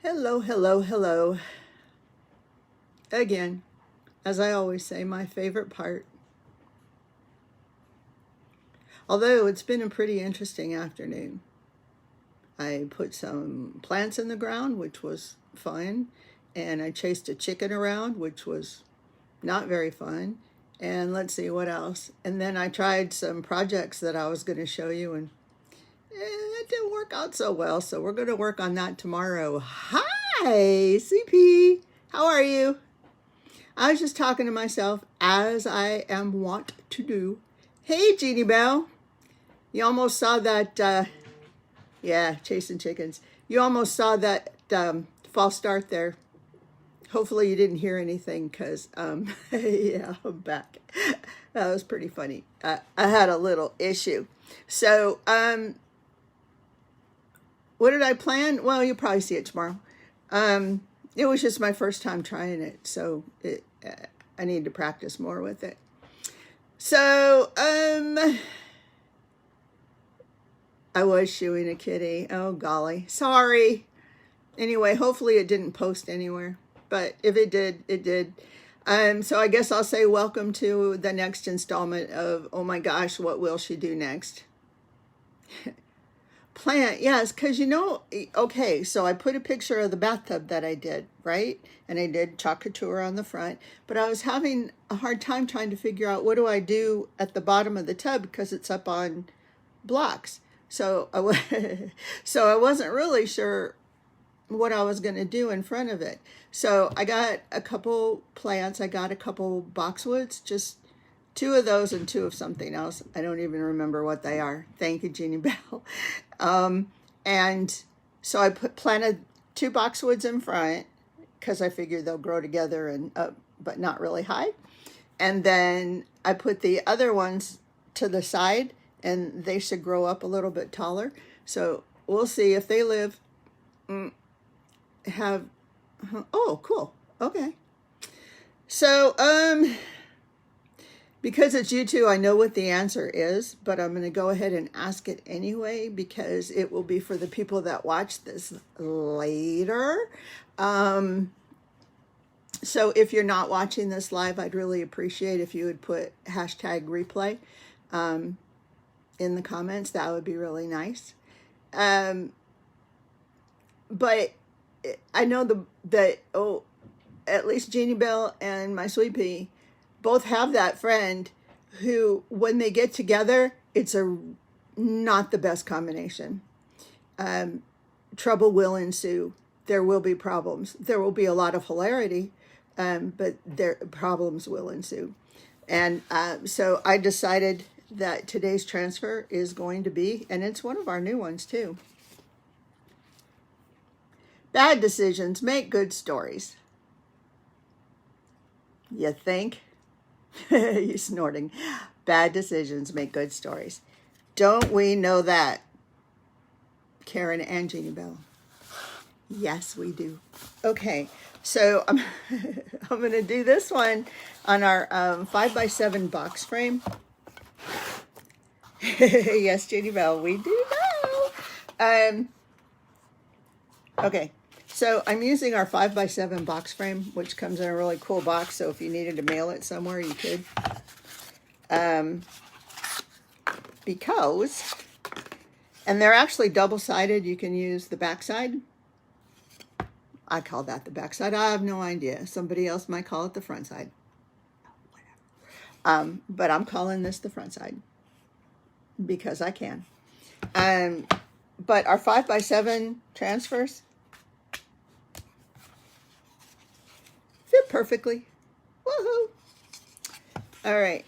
Hello, hello, hello. Again, as I always say, my favorite part. Although it's been a pretty interesting afternoon. I put some plants in the ground, which was fun, and I chased a chicken around, which was not very fun. And let's see what else. And then I tried some projects that I was going to show you, and it didn't work out so well. So we're going to work on that tomorrow. Hi, CP. How are you? I was just talking to myself, as I am wont to do. Hey, Jeannie Bell. You almost saw that, yeah, chasing chickens. You almost saw that false start there. Hopefully you didn't hear anything because, yeah, I'm back. That was pretty funny. I had a little issue. So, what did I plan? Well, you'll probably see it tomorrow. It was just my first time trying it, so I need to practice more with it. So, I was shooing a kitty. Oh, golly. Sorry. Anyway, hopefully it didn't post anywhere, but if it did, it did. So I guess I'll say welcome to the next installment of, oh my gosh, what will she do next? Plant, yes, because okay, so I put a picture of the bathtub that I did, right? And I did Couture on the front, but I was having a hard time trying to figure out what do I do at the bottom of the tub because it's up on blocks. So I wasn't really sure what I was going to do in front of it. So I got a couple plants. I got a couple boxwoods, just 2 of those and 2 of something else. I don't even remember what they are. Thank you, Jeannie Bell. And so I planted 2 boxwoods in front because I figured they'll grow together and but not really high. And then I put the other ones to the side, and they should grow up a little bit taller. So we'll see if they live. Oh, cool. Okay. So, because it's you two, I know what the answer is, but I'm going to go ahead and ask it anyway because it will be for the people that watch this later. So if you're not watching this live, I'd really appreciate if you would put #replay in the comments. That would be really nice. But I know at least Jeannie Bell and my sweet pea both have that friend who, when they get together, it's not the best combination. Trouble will ensue. There will be problems. There will be a lot of hilarity, but problems will ensue. And so I decided that today's transfer is going to be, and it's one of our new ones too. Bad decisions make good stories. You think? You're snorting. Bad decisions make good stories. Don't we know that, Karen and Jeannie Bell? Yes, we do. Okay, so I'm going to do this one on our 5x7 box frame. Yes, Jeannie Bell, we do know. Okay. So I'm using our 5x7 box frame, which comes in a really cool box. So if you needed to mail it somewhere, you could. Because, and they're actually double-sided. You can use the backside. I call that the backside. I have no idea. Somebody else might call it the front side. Whatever. But I'm calling this the front side because I can. But our 5x7 transfers fit perfectly. Woohoo! All right.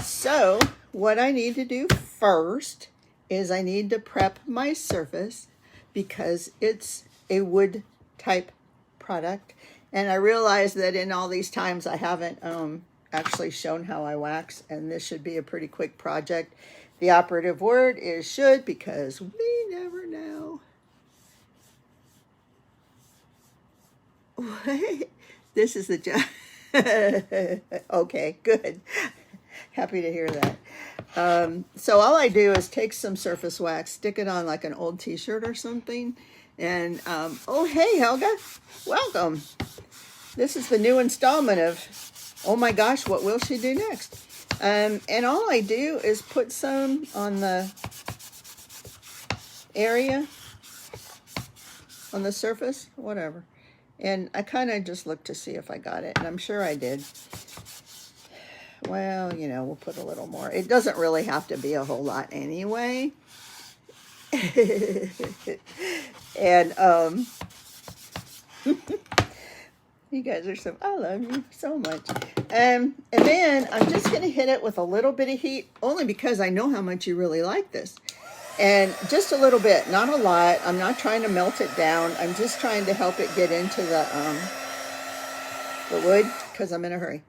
So what I need to do first is I need to prep my surface because it's a wood type product. And I realize that in all these times I haven't actually shown how I wax, and this should be a pretty quick project. The operative word is should, because we never know. This is the job. Okay, good. Happy to hear that. So all I do is take some surface wax, stick it on like an old t-shirt or something. And, oh, hey, Helga, welcome. This is the new installment of, oh my gosh, what will she do next? And all I do is put some on the area, on the surface, whatever. And I kind of just look to see if I got it, and I'm sure I did. Well, you know, we'll put a little more. It doesn't really have to be a whole lot anyway. And, you guys are so, I love you so much. And then I'm just going to hit it with a little bit of heat, only because I know how much you really like this. And just a little bit, not a lot. I'm not trying to melt it down. I'm just trying to help it get into the wood, because I'm in a hurry.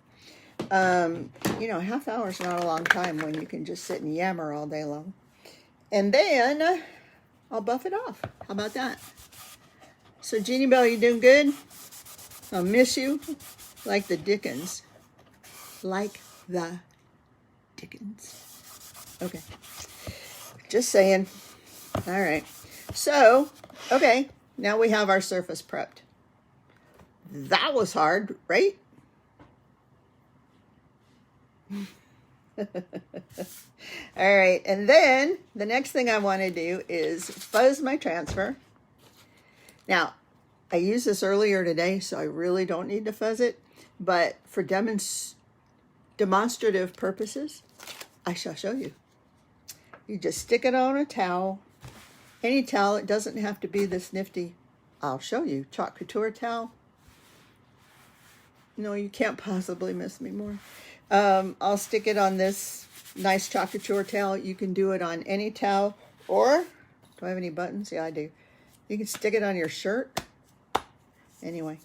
You know, half hour is not a long time when you can just sit and yammer all day long. And then I'll buff it off. How about that? So Jeannie Bell, you doing good? I'll miss you like the Dickens. Like the Dickens. Okay. Just saying. All right. So, okay. Now we have our surface prepped. That was hard, right? All right, and then the next thing I want to do is fuzz my transfer. Now, I used this earlier today, so I really don't need to fuzz it, but for demonstrative purposes, I shall show you. You just stick it on a towel, any towel. It doesn't have to be this nifty, I'll show you, chalk couture towel. No, you can't possibly miss me more. I'll stick it on this nice chalk couture towel. You can do it on any towel, or, do I have any buttons? Yeah, I do. You can stick it on your shirt. Anyway,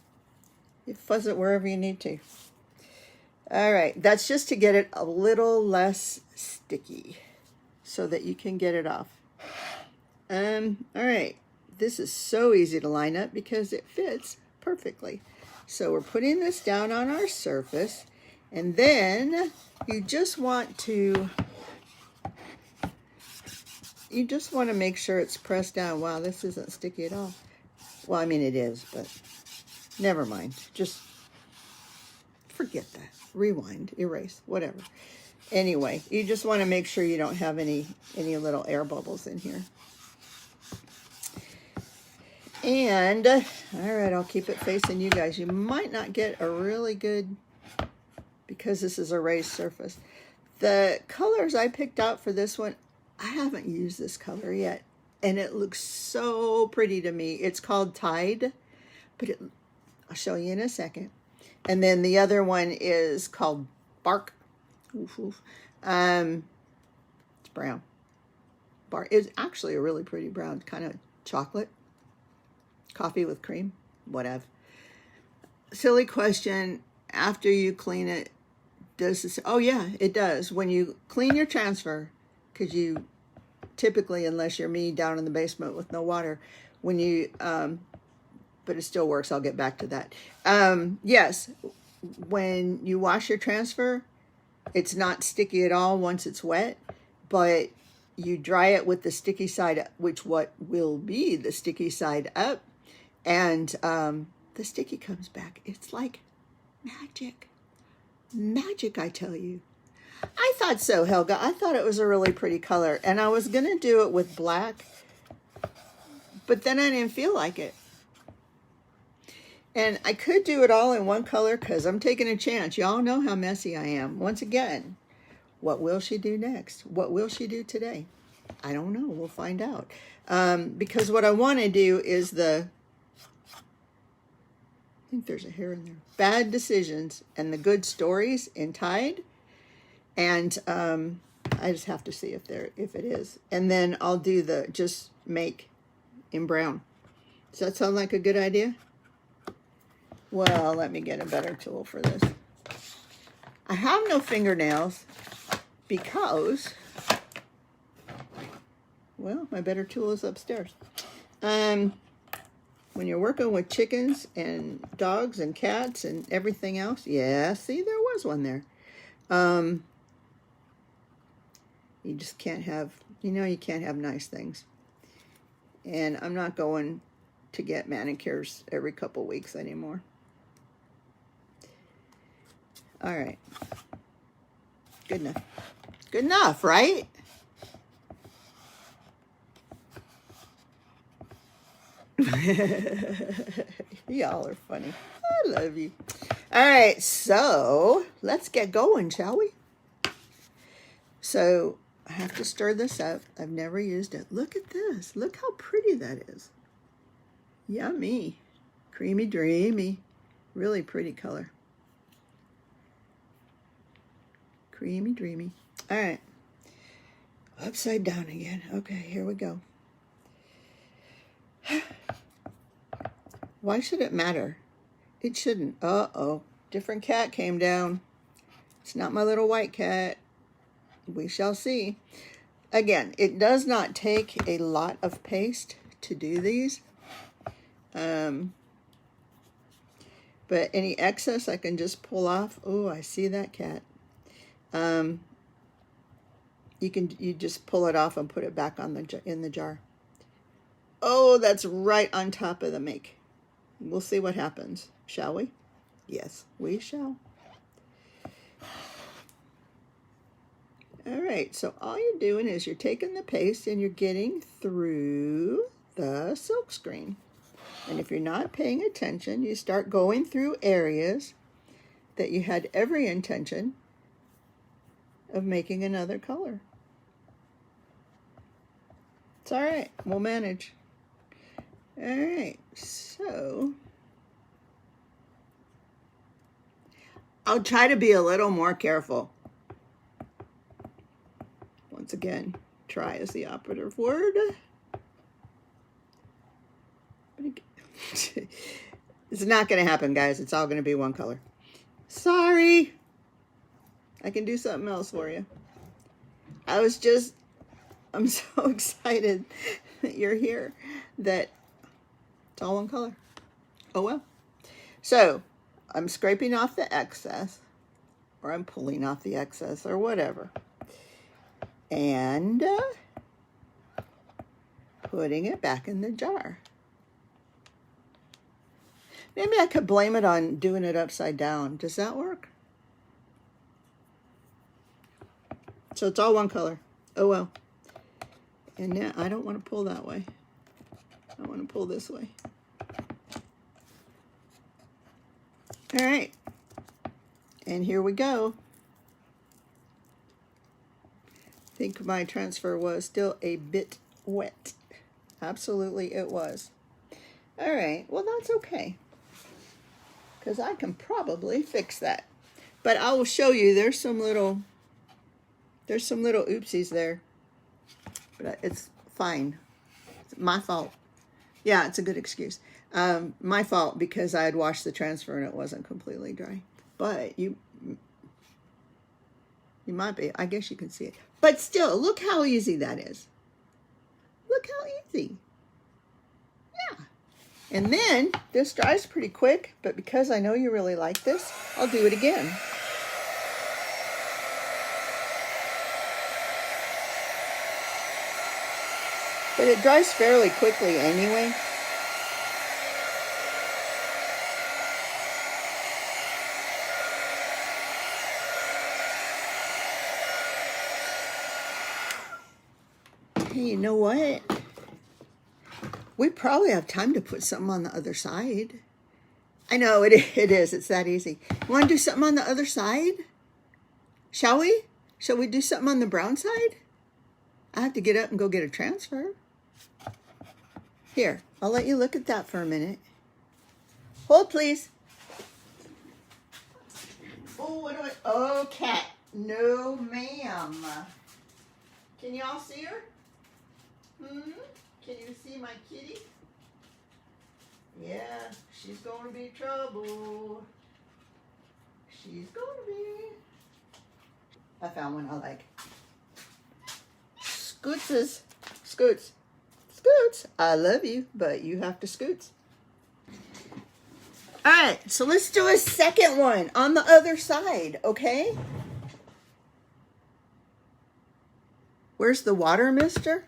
you fuzz it wherever you need to. All right, that's just to get it a little less sticky so that you can get it off. All right, this is so easy to line up because it fits perfectly. So we're putting this down on our surface, and then you just want to make sure it's pressed down. Wow, this isn't sticky at all. Well, I mean, it is, but never mind. Just forget that. Rewind, erase, whatever. Anyway, you just want to make sure you don't have any little air bubbles in here. And, all right, I'll keep it facing you guys. You might not get a really good, because this is a raised surface. The colors I picked out for this one, I haven't used this color yet, and it looks so pretty to me. It's called Tide, but I'll show you in a second. And then the other one is called Bark. Oof, oof. It's brown. Bark is actually a really pretty brown, kind of chocolate. Coffee with cream, whatever. Silly question. After you clean it, does this? Oh yeah, it does. When you clean your transfer, because you typically, unless you're me down in the basement with no water, when you, but it still works. I'll get back to that. Yes, when you wash your transfer, it's not sticky at all once it's wet, but you dry it with the sticky side, which what will be the sticky side up. And the sticky comes back. It's like magic. Magic, I tell you. I thought so, Helga. I thought it was a really pretty color. And I was going to do it with black, but then I didn't feel like it. And I could do it all in one color because I'm taking a chance. Y'all know how messy I am. Once again, what will she do next? What will she do today? I don't know. We'll find out. Because what I want to do is I think there's a hair in there. Bad decisions and the good stories in Tide. And I just have to see if it is. And then I'll do just make in brown. Does that sound like a good idea? Well, let me get a better tool for this. I have no fingernails because, well, my better tool is upstairs. When you're working with chickens and dogs and cats and everything else, yeah, see, there was one there. You just can't have, you know, you can't have nice things. And I'm not going to get manicures every couple weeks anymore. All right. Good enough. Good enough, right? Y'all are funny. I love you. All right, so let's get going, shall we? So I have to stir this up. I've never used it. Look at this. Look how pretty that is. Yummy. Creamy, dreamy. Really pretty color. Creamy, dreamy. All right. Upside down again. Okay, here we go. Why should it matter? It shouldn't. Uh-oh. Different cat came down. It's not my little white cat. We shall see. Again, it does not take a lot of paste to do these. But any excess I can just pull off. Oh, I see that cat. You just pull it off and put it back on in the jar. Oh, that's right on top of the make. We'll see what happens, shall we? Yes, we shall. All right, so all you're doing is you're taking the paste and you're getting through the silk screen. And if you're not paying attention, you start going through areas that you had every intention of making another color. It's all right, we'll manage. All right, so I'll try to be a little more careful. Once again, try is the operative word. It's not going to happen, guys. It's all going to be one color. Sorry. I can do something else for you. I'm so excited that you're here that it's all one color. Oh well. So I'm scraping off the excess, or I'm pulling off the excess, or whatever, and putting it back in the jar. Maybe I could blame it on doing it upside down. Does that work? So it's all one color. Oh well. And now I don't want to pull that way. I want to pull this way. All right. And here we go. I think my transfer was still a bit wet. Absolutely it was. All right. Well, that's okay, because I can probably fix that. But I will show you there's some little oopsies there. But it's fine. It's my fault. Yeah, it's a good excuse. My fault, because I had washed the transfer and it wasn't completely dry. But you might be. I guess you can see it. But still, look how easy that is. Look how easy. Yeah. And then this dries pretty quick, but because I know you really like this, I'll do it again. But it dries fairly quickly anyway. Hey, you know what? We probably have time to put something on the other side. I know, it is. It's that easy. You want to do something on the other side? Shall we? Shall we do something on the brown side? I have to get up and go get a transfer. Here, I'll let you look at that for a minute. Hold, please. Oh, what do I... Oh, cat. No, ma'am. Can you all see her? Can you see my kitty? Yeah, she's going to be trouble. She's going to be. I found one I like. Scootses. Scoots. Scoots. I love you, but you have to scoots. All right, so let's do a second one on the other side, okay? Where's the water mister?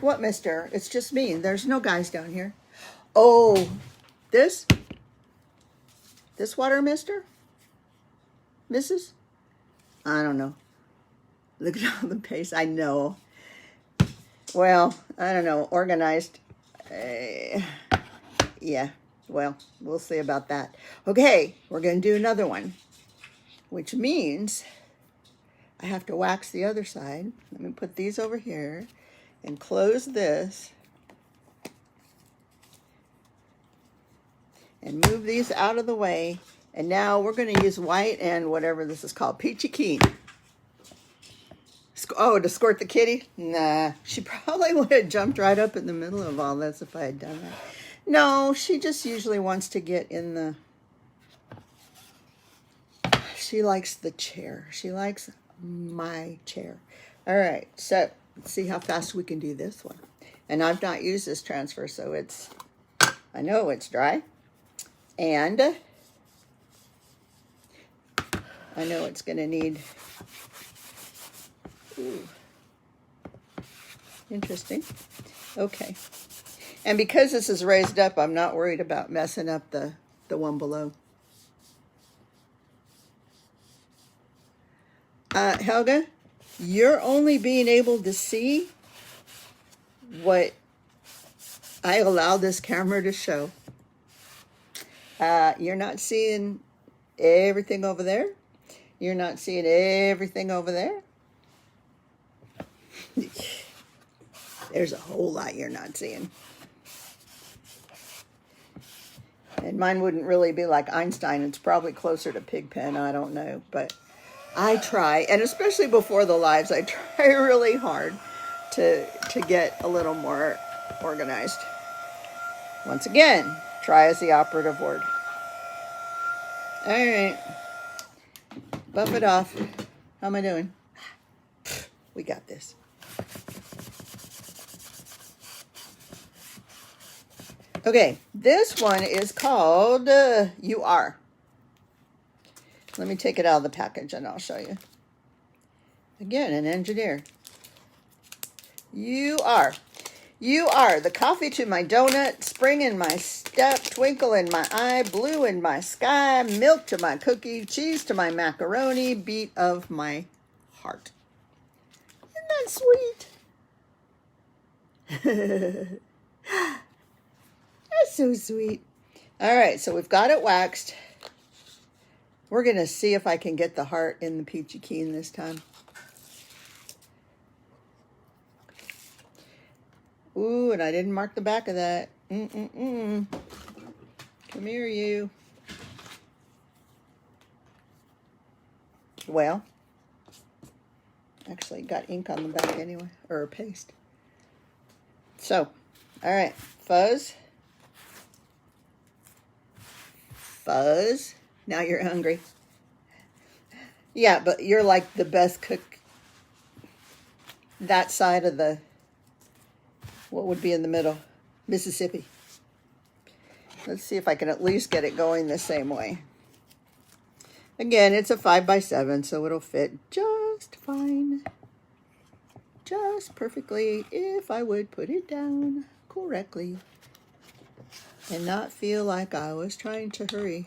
What mister? It's just me. There's no guys down here. Oh, this water mister? Mrs.? I don't know. Look at all the paste. I know. Well, I don't know. Organized. Yeah. Well, we'll see about that. Okay, we're going to do another one, which means I have to wax the other side. Let me put these over here and close this and move these out of the way. And now we're going to use white and whatever this is called, peachy keen. Oh, to squirt the kitty? Nah, she probably would have jumped right up in the middle of all this if I had done that. No, she just usually wants to get in the... She likes the chair. She likes my chair. All right, so let's see how fast we can do this one. And I've not used this transfer, so it's... I know it's dry. And I know it's going to need... Ooh. Interesting. Okay. And because this is raised up, I'm not worried about messing up the one below. Helga, you're only being able to see what I allow this camera to show. You're not seeing everything over there. You're not seeing everything over there. There's a whole lot you're not seeing. And mine wouldn't really be like Einstein. It's probably closer to Pigpen. I don't know. But I try, and especially before the lives, I try really hard to get a little more organized. Once again, try is the operative word. All right. Buff it off. How am I doing? We got this. Okay, this one is called You Are. Let me take it out of the package and I'll show you. Again, an engineer. You are. You are the coffee to my donut, spring in my step, twinkle in my eye, blue in my sky, milk to my cookie, cheese to my macaroni, beat of my heart. Isn't that sweet? That's so sweet. All right, so we've got it waxed. We're going to see if I can get the heart in the peachy keen this time. Ooh, and I didn't mark the back of that. Come here, you. Well, actually got ink on the back anyway, or paste. So, all right, fuzz. Fuzz. Now you're hungry. Yeah, but you're like the best cook. That side of the, what would be in the middle? Mississippi. Let's see if I can at least get it going the same way. Again, it's a 5x7, so it'll fit just fine. Just perfectly if I would put it down correctly. And not feel like I was trying to hurry.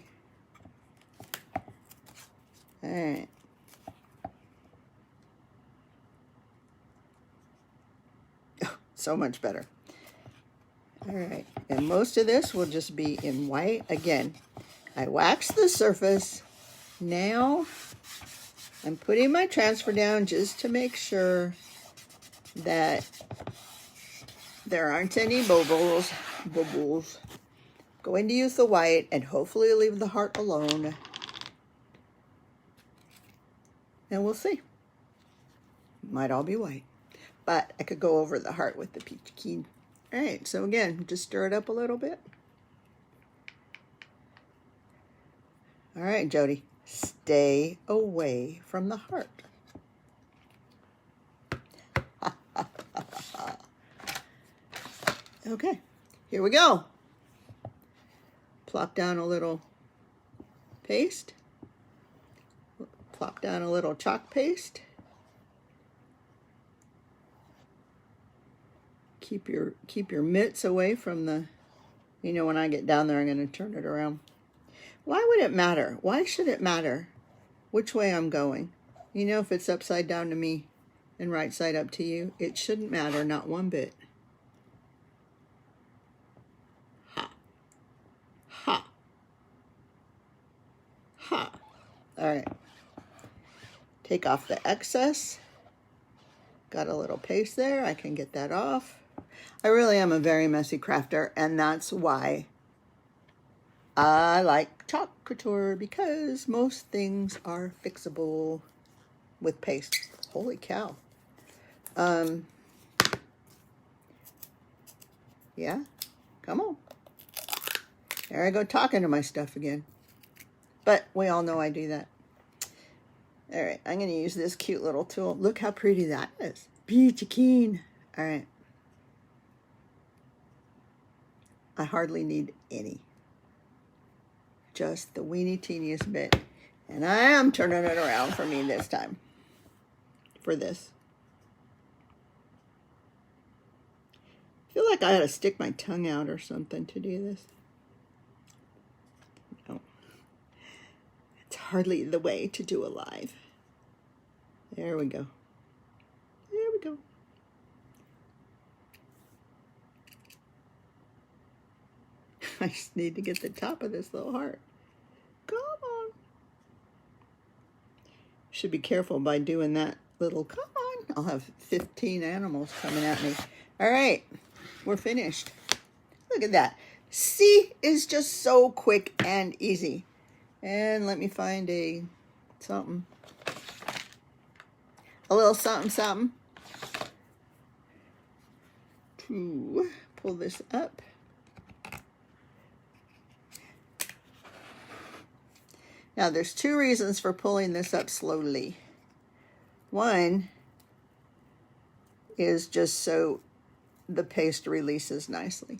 All right. Oh, so much better. All right. And most of this will just be in white. Again, I waxed the surface. Now I'm putting my transfer down just to make sure that there aren't any bubbles. Going to use the white and hopefully leave the heart alone. And we'll see. Might all be white. But I could go over the heart with the peachy keen. All right, so again, just stir it up a little bit. All right, Jody, stay away from the heart. Okay, here we go. Plop down a little paste. Plop down a little chalk paste. keep your mitts away from the, you know, when I get down there, I'm going to turn it around. Why would it matter? Why should it matter which way I'm going? You know, if it's upside down to me and right side up to you, it shouldn't matter, not one bit. Ha. Ha. Ha. All right. Take off the excess. Got a little paste there. I can get that off. I really am a very messy crafter, and that's why I like chalk couture, because most things are fixable with paste. Holy cow. Yeah, come on. There I go talking to my stuff again. But we all know I do that. All right, I'm going to use this cute little tool. Look how pretty that is. Peachy keen. All right. I hardly need any. Just the weeny teeniest bit. And I am turning it around for me this time. For this. I feel like I ought to stick my tongue out or something to do this. No. It's hardly the way to do a live. There we go. There we go. I just need to get the top of this little heart. Come on. Should be careful by doing that little, come on. I'll have 15 animals coming at me. All right, we're finished. Look at that. See, it's just so quick and easy. And let me find a something. A little something, something. To pull this up. Now, there's two reasons for pulling this up slowly. One is just so the paste releases nicely.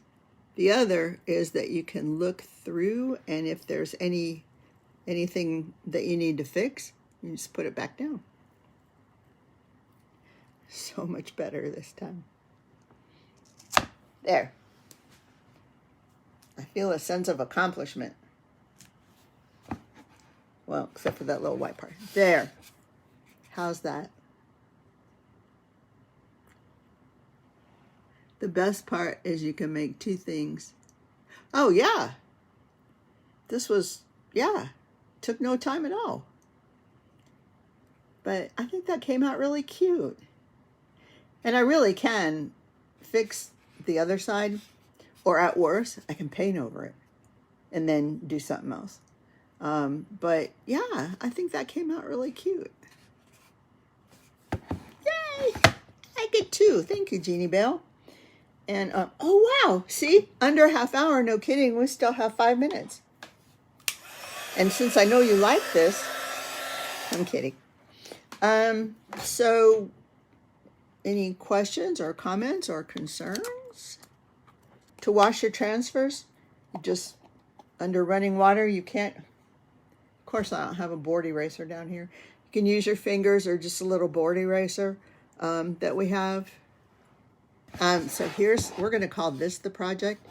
The other is that you can look through, and if there's anything that you need to fix, you just put it back down. So much better this time. There. I feel a sense of accomplishment. Well, except for that little white part. There. How's that? The best part is you can make two things. Oh, yeah. This was, yeah, took no time at all. But I think that came out really cute. And I really can fix the other side, or at worst, I can paint over it and then do something else. But yeah, I think that came out really cute. Yay! I get two. Thank you, Jeannie Bell. And, oh wow, see, under a half hour, no kidding, we still have 5 minutes. And since I know you like this, I'm kidding. So any questions or comments or concerns? To wash your transfers, you just, under running water, you can't, of course I don't have a board eraser down here. You can use your fingers or just a little board eraser that we have. So we're going to call this the project.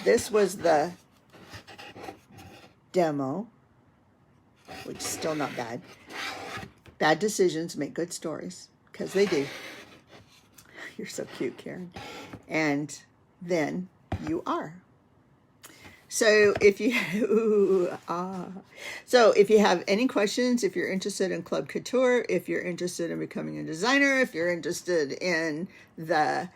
This was the demo, which is still not bad. Bad decisions make good stories, because they do. You're so cute, Karen. And then you are. So if you have any questions, if you're interested in Club Couture, if you're interested in becoming a designer, if you're interested in the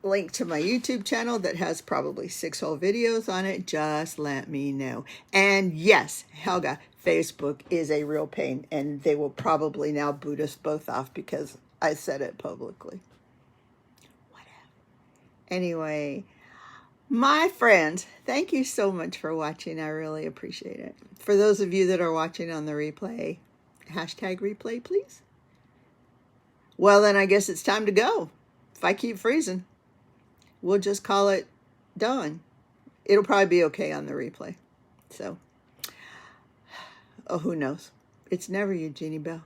link to my YouTube channel that has probably 6 whole videos on it, just let me know. And yes, Helga, Facebook is a real pain, and they will probably now boot us both off because I said it publicly. Whatever. Anyway, my friends, thank you so much for watching. I really appreciate it. For those of you that are watching on the replay, hashtag replay, please. Well, then I guess it's time to go. If I keep freezing, we'll just call it done. It'll probably be okay on the replay. So, oh, who knows? It's never you, Jeannie Bell.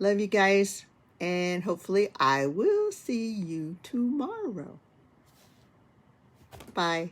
Love you guys. And hopefully I will see you tomorrow. Bye.